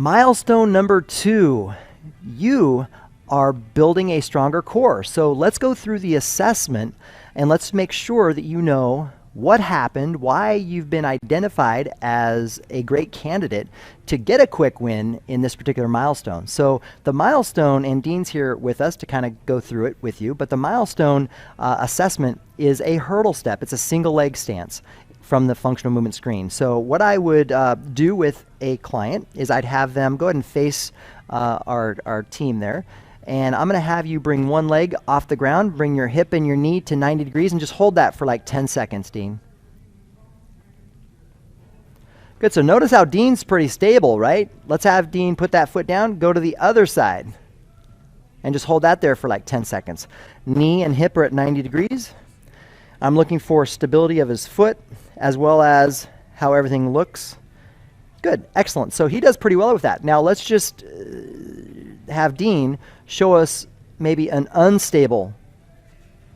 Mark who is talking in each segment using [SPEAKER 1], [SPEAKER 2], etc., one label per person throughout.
[SPEAKER 1] Milestone number 2, you are building a stronger core. So let's go through the assessment and let's make sure that you know what happened, why you've been identified as a great candidate to get a quick win in this particular milestone. So the milestone, and Dean's here with us to kind of go through it with you, but the milestone assessment is a hurdle step. It's a single leg stance from the functional movement screen. So what I would do with a client is I'd have them go ahead and face our team there. And I'm going to have you bring one leg off the ground, bring your hip and your knee to 90 degrees, and just hold that for like 10 seconds, Dean. Good, so notice how Dean's pretty stable, right? Let's have Dean put that foot down, go to the other side, and just hold that there for like 10 seconds. Knee and hip are at 90 degrees. I'm looking for stability of his foot, as well as how everything looks. Good, excellent. So he does pretty well with that. Now let's just have Dean show us maybe an unstable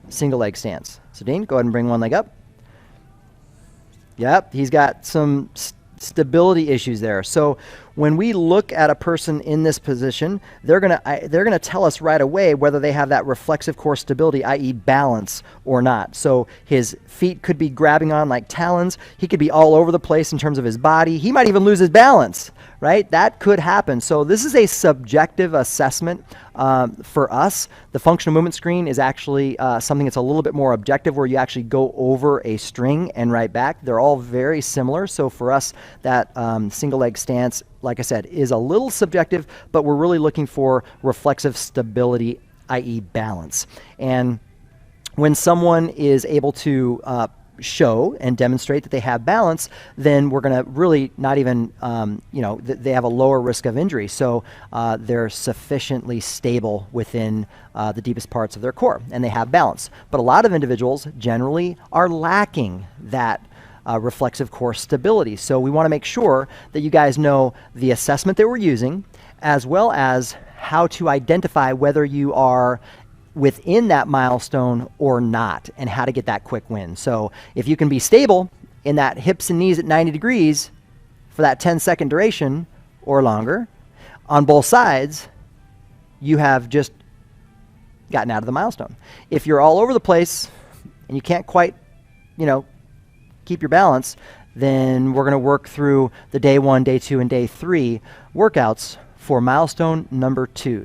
[SPEAKER 1] single leg stance. So Dean, go ahead and bring one leg up. Yep, he's got some stability issues there. So when we look at a person in this position, they're gonna tell us right away whether they have that reflexive core stability, i.e. balance, or not. So his feet could be grabbing on like talons. He could be all over the place in terms of his body. He might even lose his balance, right? That could happen. So this is a subjective assessment for us. The functional movement screen is actually something that's a little bit more objective, where you actually go over a string and right back. They're all very similar. So for us, that single leg stance, like I said, is a little subjective, but we're really looking for reflexive stability, i.e. balance. And when someone is able to show and demonstrate that they have balance, then we're going to really not even, they have a lower risk of injury. So they're sufficiently stable within the deepest parts of their core, and they have balance. But a lot of individuals generally are lacking that reflexive core stability. So we want to make sure that you guys know the assessment that we're using, as well as how to identify whether you are within that milestone or not, and how to get that quick win. So if you can be stable in that hips and knees at 90 degrees for that 10-second duration or longer on both sides, you have just gotten out of the milestone. If you're all over the place and you can't quite, keep your balance, then we're going to work through the day 1, day 2, and day 3 workouts for milestone number 2.